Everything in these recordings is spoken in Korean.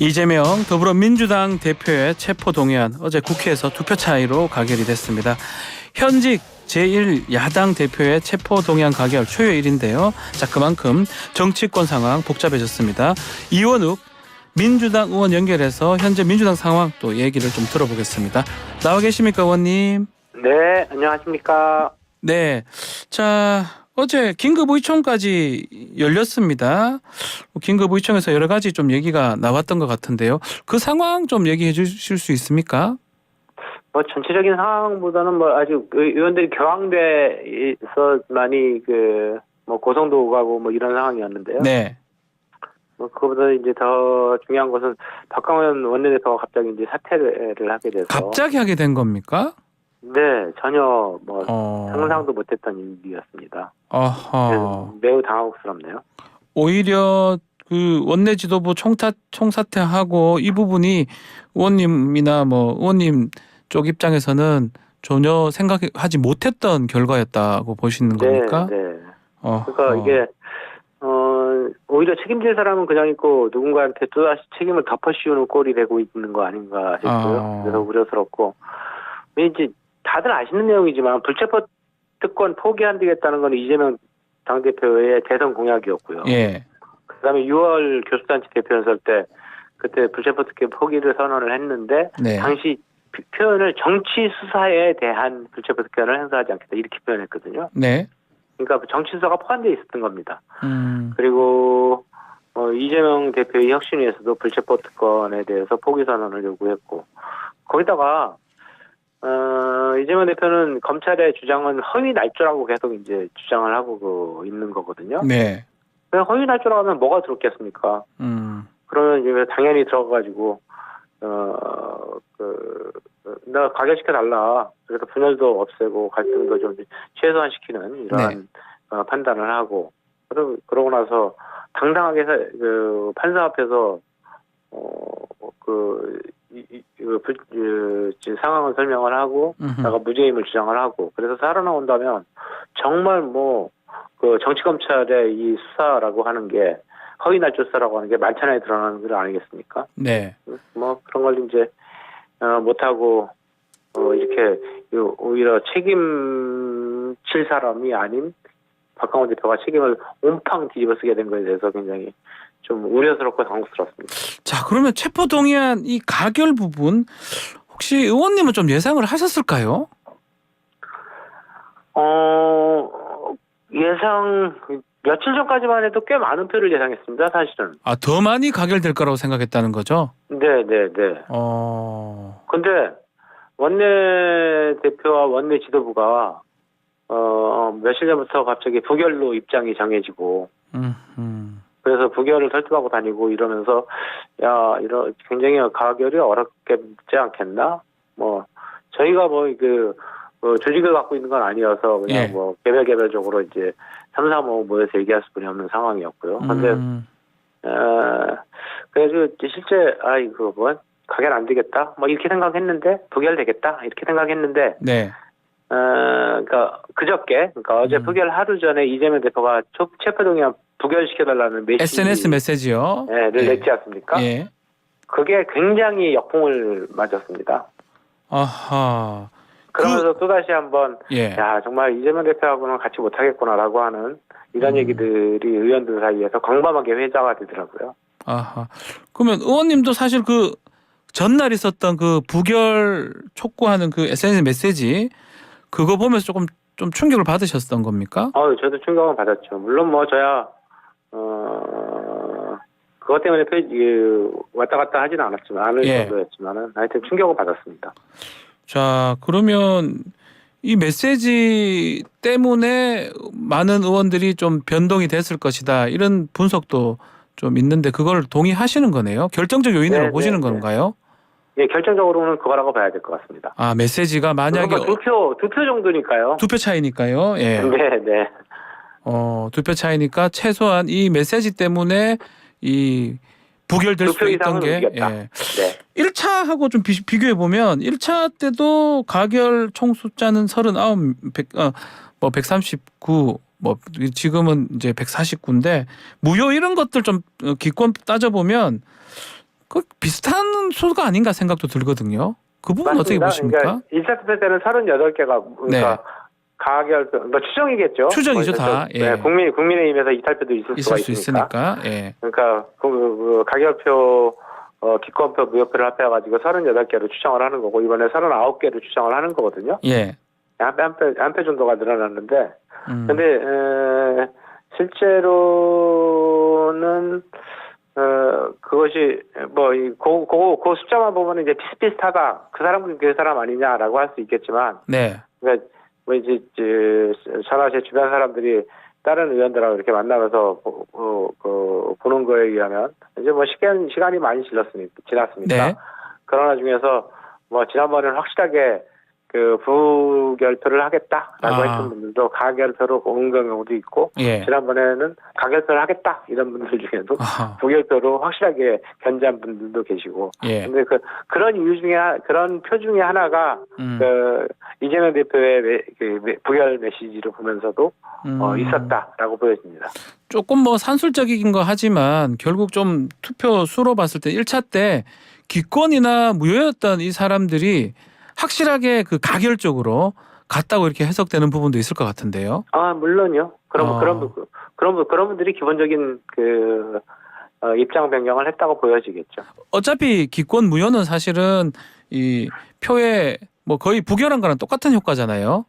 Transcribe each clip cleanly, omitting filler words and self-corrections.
이재명 더불어민주당 대표의 체포동의안 어제 국회에서 투표 차이로 가결이 됐습니다. 현직 제1야당 대표의 체포동의안 가결 초요일인데요. 자, 그만큼 정치권 상황 복잡해졌습니다. 이원욱 민주당 의원 연결해서 현재 민주당 상황 또 얘기를 좀 들어보겠습니다. 나와 계십니까, 의원님? 네, 안녕하십니까. 네, 자, 어제 긴급의총까지 열렸습니다. 긴급의총에서 여러 가지 좀 얘기가 나왔던 것 같은데요. 그 상황 좀 얘기해 주실 수 있습니까? 뭐 전체적인 상황보다는 뭐 아직 의원들이 격앙돼서 많이 뭐 고성도 가고 뭐 이런 상황이었는데요. 네. 뭐 그거보다 이제 더 중요한 것은 박광원 원내대표가 갑자기 이제 사퇴를 하게 돼서 갑자기 하게 된 겁니까? 네, 전혀 뭐 상상도 못했던 일이었습니다. 어허. 매우 당황스럽네요. 오히려 그 원내 지도부 총사퇴하고 이 부분이 의원님이나 뭐 의원님 쪽 입장에서는 전혀 생각하지 못했던 결과였다고 보시는 겁니까? 네, 네. 그러니까 이게 오히려 책임질 사람은 그냥 있고 누군가한테 또다시 책임을 덮어씌우는 꼴이 되고 있는 거 아닌가 싶고요. 그래서 우려스럽고 이제 다들 아시는 내용이지만 불체포 특권 포기한다겠다는 건 이재명 당대표의 대선 공약이었고요. 예. 그다음에 6월 교수단체 대표연설 때 그때 불체포 특권 포기를 선언을 했는데 네. 당시 표현을 정치 수사에 대한 불체포 특권을 행사하지 않겠다 이렇게 표현했거든요. 네. 그러니까 정치 수사가 포함되어 있었던 겁니다. 음. 그리고 이재명 대표의 혁신위에서도 불체포 특권에 대해서 포기 선언을 요구했고 거기다가 이재명 대표는 검찰의 주장은 허위 날조라고 계속 이제 주장을 하고 있는 거거든요. 네. 허위 날조라고 하면 뭐가 들었겠습니까? 그러면 이제 당연히 들어가가지고 나 가결시켜 달라. 그래서 분열도 없애고 갈등도 좀 최소화시키는 이러한 판단을 하고 그러고 나서 당당하게 판사 앞에서 상황을 설명을 하고 내가 무죄임을 주장을 하고 그래서 살아나온다면 정말 뭐 그 정치 검찰의 이 수사라고 하는 게 허위 날조 수사라고 하는 게 만천하에 드러나는 것 아니겠습니까? 네. 뭐 그런 걸 이제 못하고 이렇게 오히려 책임질 사람이 아닌 박광원 대표가 책임을 온팡 뒤집어쓰게 된 것에 대해서 굉장히 좀 우려스럽고 당혹스럽습니다. 자, 그러면 체포동의안 이 가결 부분 혹시 의원님은 좀 예상을 하셨을까요? 예상 며칠 전까지만 해도 꽤 많은 표를 예상했습니다. 사실은. 더 많이 가결될 거라고 생각했다는 거죠? 네. 근데 원내 대표와 원내 지도부가 며칠 전부터 갑자기 부결로 입장이 정해지고 그래서 부결을 설득하고 다니고 이러면서 굉장히 가결이 어렵겠지 않겠나? 뭐 저희가 조직을 갖고 있는 건 아니어서 그냥 뭐 개별적으로 이제 3, 4, 5 모여서 얘기할 수뿐이 없는 상황이었고요. 근데 그래서 실제 이거 뭐 가결 안 되겠다 뭐 이렇게 생각했는데 부결되겠다 이렇게 생각했는데 네. 그러니까 그저께 어제 부결 하루 전에 이재명 대표가 체포동의안 부결시켜달라는 SNS 메시지요. 를 냈지 않습니까? 예. 그게 굉장히 역풍을 맞았습니다. 아하. 그러면서 또다시 한번 야 정말 이재명 대표하고는 같이 못하겠구나라고 하는 이런 얘기들이 의원들 사이에서 광범하게 회자가 되더라고요. 아하. 그러면 의원님도 사실 그 전날 있었던 그 부결 촉구하는 그 SNS 메시지 그거 보면서 조금 좀 충격을 받으셨던 겁니까? 저도 충격을 받았죠. 물론 뭐 저야 그것 때문에 왔다 갔다 하지는 않을 정도였지만은 하여튼 충격을 받았습니다. 자, 그러면 이 메시지 때문에 많은 의원들이 좀 변동이 됐을 것이다 이런 분석도 좀 있는데 그걸 동의하시는 거네요. 결정적 요인으로 보시는 건가요? 예, 결정적으로는 그거라고 봐야 될 것 같습니다. 메시지가 만약에 두 표 정도니까요. 2표 차이니까요. 예. 네. 2표 차이니까 최소한 이 메시지 때문에 이 부결될 수 있던 게 네. 1차하고 좀 비교해 보면 1차 때도 가결 총 숫자는 139 뭐 지금은 이제 149인데 무효 이런 것들 좀 기권 따져 보면 그 비슷한 수가 아닌가 생각도 들거든요. 그 부분 어떻게 보십니까? 그러니까 1차 투표 때는 38개가 그러니까 가결표, 뭐 추정이겠죠. 추정이죠, 다. 예. 네, 국민의힘에서 이탈표도 있을 수가 있으니까. 예. 그러니까 그 가결표, 기권표, 무효표를 합해가지고 38개로 추정을 하는 거고 이번에 39개로 추정을 하는 거거든요. 예. 한 표 정도가 늘어났는데, 근데 실제로는 그것이 그 숫자만 보면 이제 비슷비슷하다. 그 사람은 그 사람 아니냐라고 할 수 있겠지만, 네. 그러니까 뭐 이제 저나 제 주변 사람들이 다른 의원들하고 이렇게 만나면서 보는 거에 의하면 이제 뭐 시간이 많이 지났습니다. 네. 그러나 중에서 뭐 지난번에는 확실하게 그 부결표를 하겠다라고 했던 분들도 가결표로 온 경우도 있고, 예. 지난번에는 가결표를 하겠다 이런 분들 중에도 부결표로 확실하게 견제한 분들도 계시고, 예. 근데 그런 이유 중에 그런 표 중에 하나가 그 이재명 대표의 부결 메시지를 보면서도 있었다라고 보여집니다. 조금 뭐 산술적인 거 하지만 결국 좀 투표 수로 봤을 때 1차 때 기권이나 무효였던 이 사람들이 확실하게 그 가결적으로 갔다고 이렇게 해석되는 부분도 있을 것 같은데요. 물론요. 그런 분들이 기본적인 그 입장 변경을 했다고 보여지겠죠. 어차피 기권 무효는 사실은 이 표에 뭐 거의 부결한 거랑 똑같은 효과잖아요.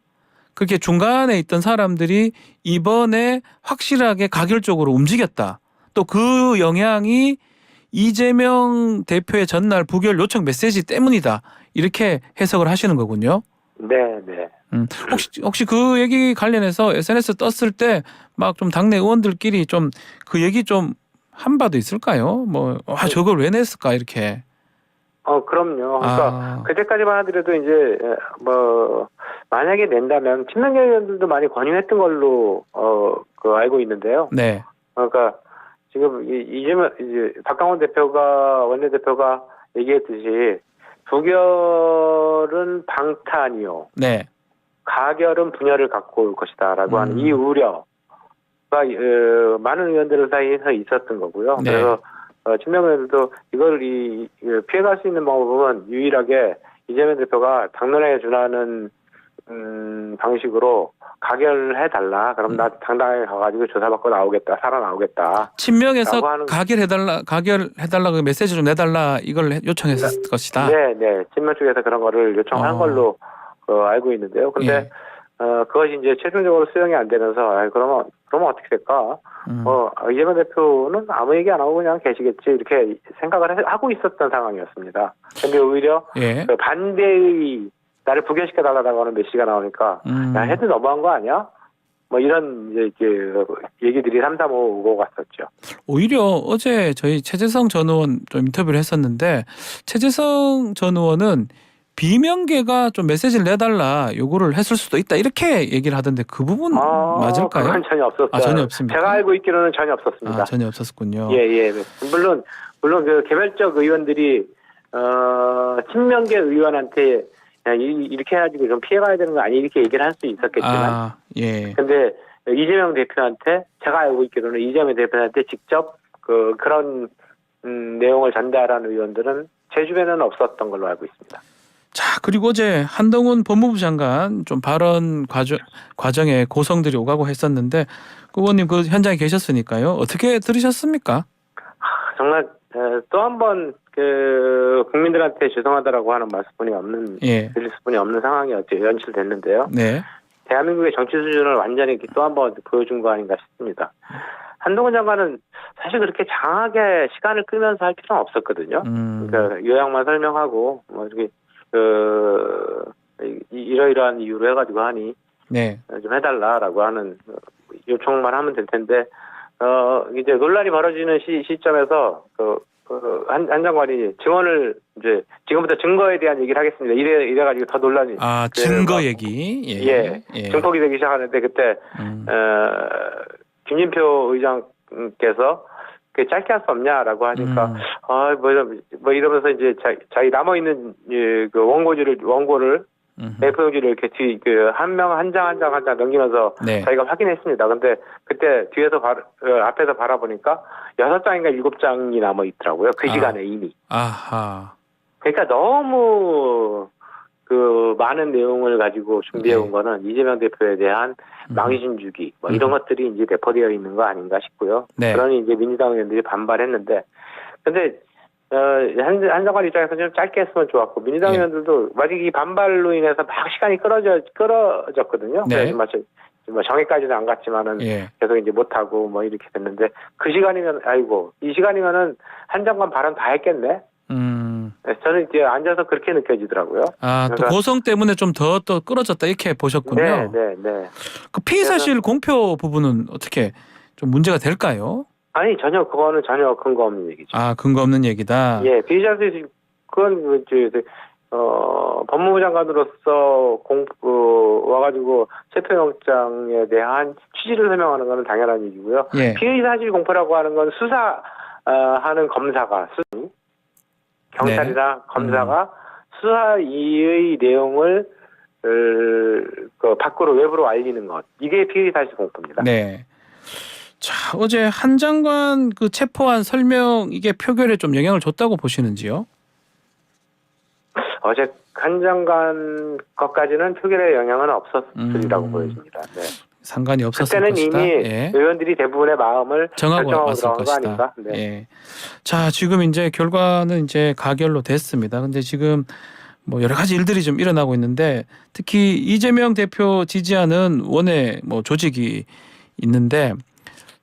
그렇게 중간에 있던 사람들이 이번에 확실하게 가결적으로 움직였다. 또 그 영향이 이재명 대표의 전날 부결 요청 메시지 때문이다. 이렇게 해석을 하시는 거군요. 네. 혹시 그 얘기 관련해서 SNS 떴을 때 막 좀 당내 의원들끼리 좀 그 얘기 좀 한 바도 있을까요? 뭐 저걸 왜 냈을까 이렇게. 그럼요. 그러니까 그때까지만 하더라도 이제 뭐 만약에 낸다면 친명계 의원들도 많이 권유했던 걸로 알고 있는데요. 네. 그러니까 지금 이제 박강원 대표가 원내대표가 얘기했듯이 부결은 방탄이요. 네. 가결은 분열을 갖고 올 것이다라고 하는 이 우려가 많은 의원들 사이에서 있었던 거고요. 네. 그래서 친명 의원들도 이걸 피해갈 수 있는 방법은 유일하게 이재명 대표가 당론에 준하는 방식으로 가결해달라. 그럼 나 당당하게 가가지고 조사받고 나오겠다. 살아나오겠다. 친명에서 가결해달라 그 메시지 좀 내달라 이걸 요청했을 것이다. 네. 친명 쪽에서 그런 거를 요청한 걸로 알고 있는데요. 근데 그것이 이제 최종적으로 수용이 안 되면서 그러면 어떻게 될까? 이재명 대표는 아무 얘기 안 하고 그냥 계시겠지 이렇게 생각을 하고 있었던 상황이었습니다. 근데 오히려 그 반대의 나를 부결시켜달라고 하는 메시지가 나오니까 야 해도 너무한 거 아니야? 뭐 이런 이제 얘기들이 3-3-5 오고 갔었죠. 오히려 어제 저희 최재성 전 의원 좀 인터뷰를 했었는데 최재성 전 의원은 비명계가 좀 메시지를 내달라 요구를 했을 수도 있다 이렇게 얘기를 하던데 그 부분 맞을까요? 그건 전혀 없었어요. 전혀 없습니까? 제가 알고 있기로는 전혀 없었습니다. 전혀 없었군요. 예. 물론 그 개별적 의원들이 친명계 의원한테 이렇게 해가지고 좀 피해가야 되는 거 아니 이렇게 얘기를 할 수 있었겠지만, 근데 이재명 대표한테 제가 알고 있기로는 이재명 대표한테 직접 그런 내용을 전달하는 의원들은 제 주변에는 없었던 걸로 알고 있습니다. 자, 그리고 어제 한동훈 법무부 장관 좀 발언 과정에 고성들이 오가고 했었는데 의원님 그 현장에 계셨으니까요. 어떻게 들으셨습니까? 정말 또 한 번 국민들한테 죄송하다라고 하는 말씀뿐이 없는 드릴 수뿐이 없는 상황이 연출됐는데요. 네. 대한민국의 정치 수준을 완전히 또 한 번 보여준 거 아닌가 싶습니다. 한동훈 장관은 사실 그렇게 장하게 시간을 끌면서 할 필요는 없었거든요. 그러니까 요약만 설명하고 뭐 이렇게 이러이러한 이유로 해가지고 하니 좀 해달라라고 하는 요청만 하면 될 텐데 이제 논란이 벌어지는 시점에서 한 장관이 증언을 이제 지금부터 증거에 대한 얘기를 하겠습니다. 이래가지고 더 논란이 증거 얘기 증폭이 되기 시작하는데 그때 김진표 의장께서 짧게 할 수 없냐라고 하니까 뭐 이러면서 이제 자기 남아 있는 그 원고를 A4용지를 이렇게 한 명 한 장 넘기면서 네. 저희가 확인했습니다. 근데 그때 뒤에서 앞에서 바라보니까 6장인가 7장이 남아 있더라고요. 그 시간에 이미. 아하. 그러니까 너무 많은 내용을 가지고 준비해 온 네. 거는 이재명 대표에 대한 망신 주기 뭐 이런 것들이 이제 내포되어 있는 거 아닌가 싶고요. 네. 그러니 이제 민주당 의원들이 반발했는데, 근데 한정관 입장에서 좀 짧게 했으면 좋았고, 민주당 예. 의원들도 만약 이 반발로 인해서 막 시간이 끌어졌거든요. 네. 그래서 마치 뭐 정회까지는 안 갔지만은 예. 계속 이제 못 하고 뭐 이렇게 됐는데, 그 시간이면 이 시간이면은 한정관 발언 다 했겠네. 저는 이제 앉아서 그렇게 느껴지더라고요. 아, 또 고성 때문에 좀 더 또 끌어졌다 이렇게 보셨군요. 네. 그 피의 사실 공표 부분은 어떻게 좀 문제가 될까요? 아니 그거는 전혀 근거 없는 얘기죠. 아, 근거 없는 얘기다. 예, 피의자들이 그건 법무부 장관으로서 와가지고 체포영장에 대한 취지를 설명하는 것은 당연한 얘기고요. 예. 피의 사실 공표라고 하는 건 수사하는 검사가 경찰이나 검사가 수사 이의 내용을 밖으로 외부로 알리는 것, 이게 피의 사실 공표입니다. 네. 자, 어제 한 장관 그 체포한 설명 이게 표결에 좀 영향을 줬다고 보시는지요? 어제 한 장관 것까지는 표결에 영향은 없었으리라고 보여집니다. 네. 상관이 없었을 그때는 것이다. 이미 예. 의원들이 대부분의 마음을 정하고 결정하고 왔을 들어간 거 것이다. 아닌가? 네. 예. 자, 지금 이제 결과는 이제 가결로 됐습니다. 근데 지금 뭐 여러 가지 일들이 좀 일어나고 있는데, 특히 이재명 대표 지지하는 원외 뭐 조직이 있는데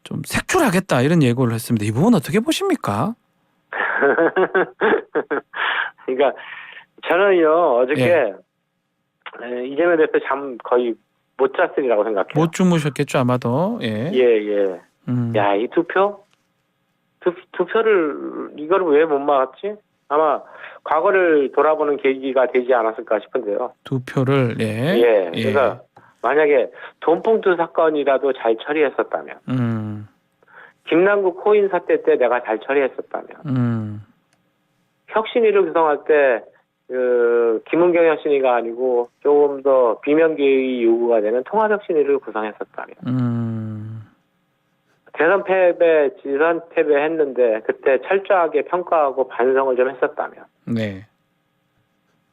좀 색출하겠다 이런 예고를 했습니다. 이 부분 어떻게 보십니까? 그러니까 저는요 어저께 이재명 대표 잠 거의 못 잤으리라고 생각해요. 못 주무셨겠죠 아마도. 예. 예. 야, 이 투표를 이걸 왜 못 막았지? 아마 과거를 돌아보는 계기가 되지 않았을까 싶은데요. 투표를 예. 그러니까 만약에 돈봉투 사건이라도 잘 처리했었다면, 김남국 코인 사태 때 내가 잘 처리했었다면, 혁신위를 구성할 때 김은경 혁신위가 아니고 조금 더 비명계의 요구가 되는 통합혁신위를 구성했었다면, 대선 패배, 지선 패배했는데 그때 철저하게 평가하고 반성을 좀 했었다면, 네.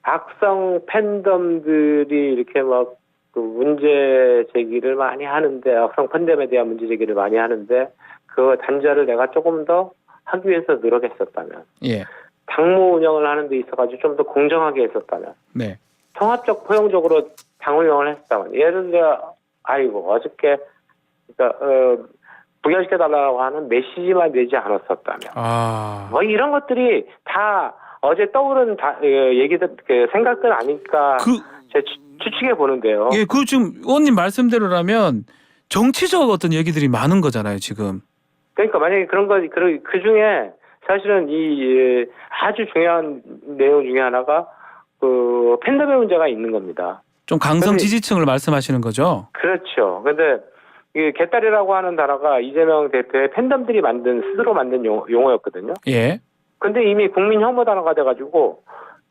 악성 팬덤들이 이렇게 막 문제 제기를 많이 하는데, 악성 팬덤에 대한 문제 제기를 많이 하는데 그 단절을 내가 조금 더 하기 위해서 노력했었다면, 예. 당무 운영을 하는 데 있어가지고 좀 더 공정하게 했었다면, 네. 통합적 포용적으로 당 운영을 했었다면, 예를 들어 어저께 부결시켜달라고 하는 메시지만 내지 않았었다면, 뭐 이런 것들이 다 어제 떠오른 얘기들, 생각들 아닐까 제 추측해 보는데요. 예, 그 지금 의원님 말씀대로라면 정치적 어떤 얘기들이 많은 거잖아요, 지금. 그러니까 만약에 그런 거, 그 중에 사실은 아주 중요한 내용 중에 하나가 팬덤의 문제가 있는 겁니다. 좀 강성 지지층을 말씀하시는 거죠? 그렇죠. 근데 이 개딸이라고 하는 단어가 이재명 대표의 팬덤들이 스스로 만든 용어였거든요. 예. 근데 이미 국민 혐오 단어가 돼가지고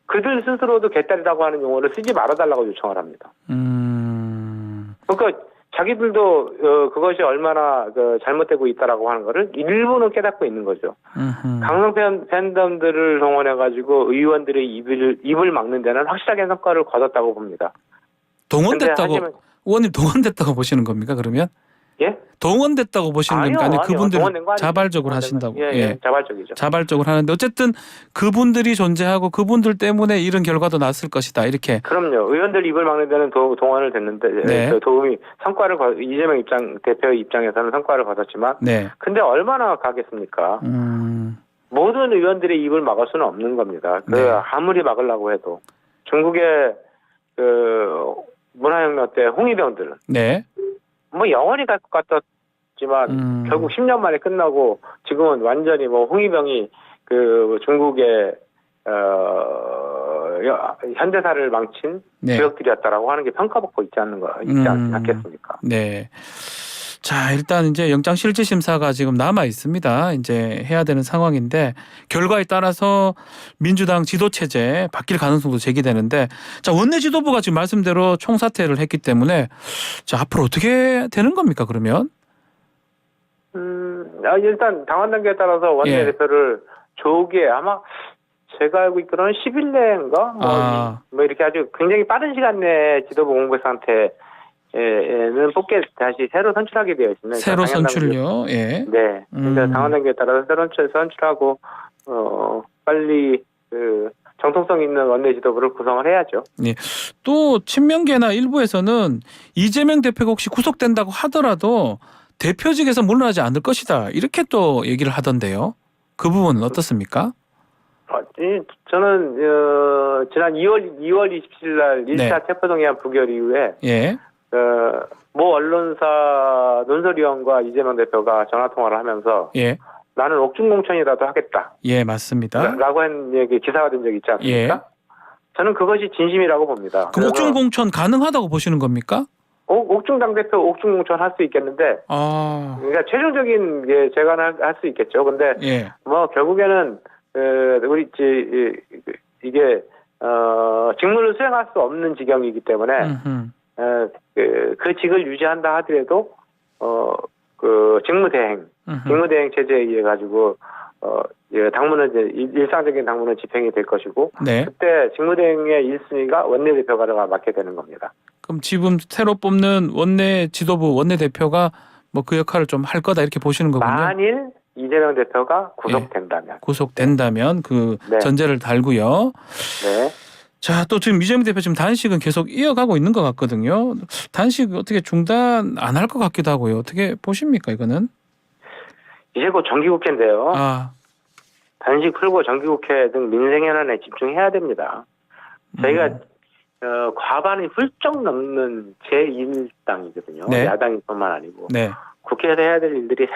그들 스스로도 개딸이라고 하는 용어를 쓰지 말아달라고 요청을 합니다. 그러니까 자기들도 그것이 얼마나 잘못되고 있다라고 하는 거를 일부는 깨닫고 있는 거죠. 강성 팬덤들을 동원해가지고 의원들의 입을 막는 데는 확실하게 성과를 거뒀다고 봅니다. 의원님 동원됐다고 보시는 겁니까, 그러면? 예? 동원됐다고 보시는 겁니까? 아니, 그분들이 자발적으로 하신다고? 예, 자발적이죠. 자발적으로 하는데 어쨌든 그분들이 존재하고 그분들 때문에 이런 결과도 났을 것이다, 이렇게. 그럼요. 의원들 입을 막는 데는 동원을 됐는데 도움이 이재명 대표 입장에서는 성과를 거뒀지만, 근데 얼마나 가겠습니까? 모든 의원들의 입을 막을 수는 없는 겁니다. 아무리 막으려고 해도 중국의 문화혁명 때 홍위병들은 뭐 영원히 갈 것 같았지만 결국 10년 만에 끝나고 지금은 완전히 홍위병이 중국의 현대사를 망친 주역들이었다라고 하는 게 평가받고 있지 않겠습니까? 네. 자, 일단 이제 영장실질심사가 지금 남아 있습니다. 이제 해야 되는 상황인데 결과에 따라서 민주당 지도체제 바뀔 가능성도 제기되는데, 자, 원내 지도부가 지금 말씀대로 총사퇴를 했기 때문에 자, 앞으로 어떻게 되는 겁니까, 그러면? 일단 당원 단계에 따라서 원내대표를 조기에 아마 제가 알고 있기로는 10일 내인가 뭐 이렇게 아주 굉장히 빠른 시간 내에 지도부 공백 상태에는 뽑게 다시 새로 선출하게 되어 있습니다. 새로 선출요. 예. 네. 그러니까 당원 단계에 따라서 새로 선출하고 빨리 그 정통성 있는 원내 지도부를 구성을 해야죠. 예. 또 친명계나 일부에서는 이재명 대표가 혹시 구속된다고 하더라도 대표직에서 물러나지 않을 것이다, 이렇게 또 얘기를 하던데요. 그 부분은 어떻습니까? 저는 지난 2월 27일 날 1차 체포동의안 부결 이후에 모 언론사 논설위원과 이재명 대표가 전화통화를 하면서 나는 옥중공천이라도 하겠다. 예, 맞습니다. 라고 한 얘기 기사가 된 적이 있지 않습니까? 저는 그것이 진심이라고 봅니다. 그럼 옥중공천 가능하다고 보시는 겁니까? 옥중 당대표 옥중공천 할 수 있겠는데, 그러니까 최종적인 게 제가 할 수 있겠죠. 근데 뭐 결국에는 우리 이게 직무를 수행할 수 없는 지경이기 때문에 그 직을 유지한다 하더라도 그 직무대행 체제에 의해 가지고 당무는 이제 일상적인 당무는 집행이 될 것이고 그때 직무대행의 1순위가 원내대표가 맡게 되는 겁니다. 그럼 지금 새로 뽑는 원내 지도부 원내대표가 뭐 그 역할을 좀 할 거다, 이렇게 보시는 거군요. 만일 이재명 대표가 구속된다면. 구속된다면 그 전제를 달고요. 자, 또 지금 이재명 대표 지금 단식은 계속 이어가고 있는 것 같거든요. 단식 어떻게 중단 안 할 것 같기도 하고요. 어떻게 보십니까, 이거는? 이제 곧 정기국회인데요. 단식 풀고 정기국회 등 민생 현안에 집중해야 됩니다. 저희가 과반이 훌쩍 넘는 제1당이거든요. 야당뿐만 아니고. 국회에서 해야 될 일들이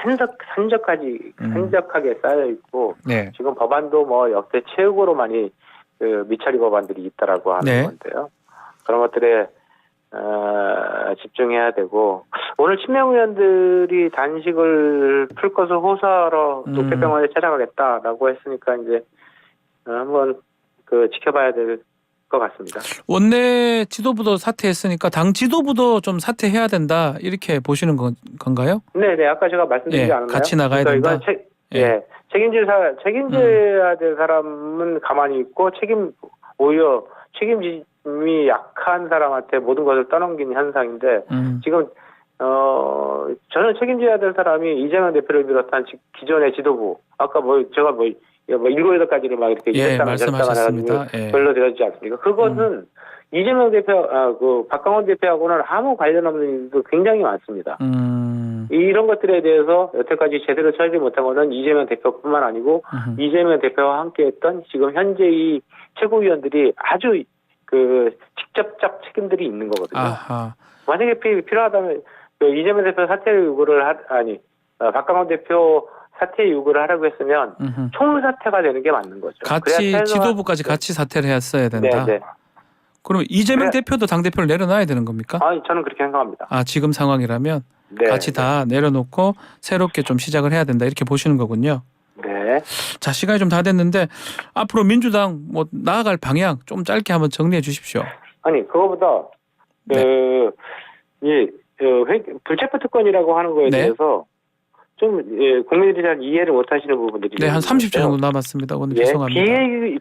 산적하게 쌓여 있고 지금 법안도 뭐 역대 최고로 많이 미처리 법안들이 있다라고 하는 건데요. 그런 것들에 집중해야 되고, 오늘 친명 의원들이 단식을 풀 것을 호소하러 녹색병원에 찾아가겠다라고 했으니까 이제 한번 지켜봐야 될 것 같습니다. 원내 지도부도 사퇴했으니까 당 지도부도 좀 사퇴해야 된다, 이렇게 보시는 건가요? 네, 아까 제가 말씀드리지 않았나요? 같이 나가야 된다. 책임져야 될 사람은 가만히 있고 오히려 책임이 약한 사람한테 모든 것을 떠넘긴 현상인데 지금 저는 책임져야 될 사람이 이재명 대표를 비롯한 기존의 지도부, 아까 제가 7, 8가지를 막 이렇게 말씀하셨습니다. 별로 되어지지 않습니까? 그것은 이재명 대표, 박강원 대표하고는 아무 관련 없는 일도 굉장히 많습니다. 이런 것들에 대해서 여태까지 제대로 처리를 못한 것은 이재명 대표뿐만 아니고 이재명 대표와 함께했던 지금 현재 이 최고위원들이 아주 직접적 책임들이 있는 거거든요. 만약에 필요하다면 이재명 대표 사퇴 요구를 박강원 대표 사퇴 요구를 하라고 했으면 총사퇴가 되는 게 맞는 거죠. 같이 지도부까지 같이 사퇴를 했어야 된다. 그러면 이재명 대표도 당대표를 내려놔야 되는 겁니까? 저는 그렇게 생각합니다. 지금 상황이라면 같이 다 내려놓고 새롭게 좀 시작을 해야 된다, 이렇게 보시는 거군요. 자, 시간이 좀 다 됐는데 앞으로 민주당 뭐 나아갈 방향 좀 짧게 한번 정리해 주십시오. 그거보다 불체포 특권이라고 하는 거에 대해서 좀 국민들이 잘 이해를 못하시는 부분들이 한 30초 정도 남았습니다. 오늘 죄송합니다.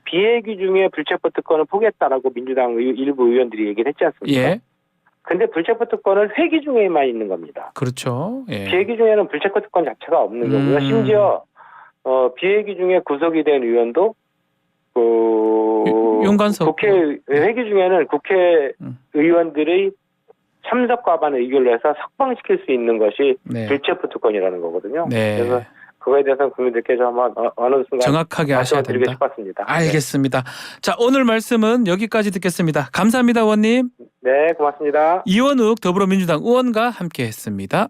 비회기 중에 불체포 특권을 포기했다라고 민주당 일부 의원들이 얘기를 했지 않습니까? 근데 불체포 특권은 회기 중에만 있는 겁니다. 그렇죠. 비회기 중에는 불체포 특권 자체가 없는 거고요. 심지어 비회기 중에 구속이 된 의원도 윤관석 국회 회기 중에는 국회의원들의 참석 과반 의결로 해서 석방시킬 수 있는 것이 불체포 특권이라는 거거든요. 그래서 그거에 대해서 국민들께 좀 한번 어느 순간 정확하게 하셔야 된다. 싶었습니다. 알겠습니다. 자, 오늘 말씀은 여기까지 듣겠습니다. 감사합니다, 의원님. 네, 고맙습니다. 이원욱 더불어민주당 의원과 함께했습니다.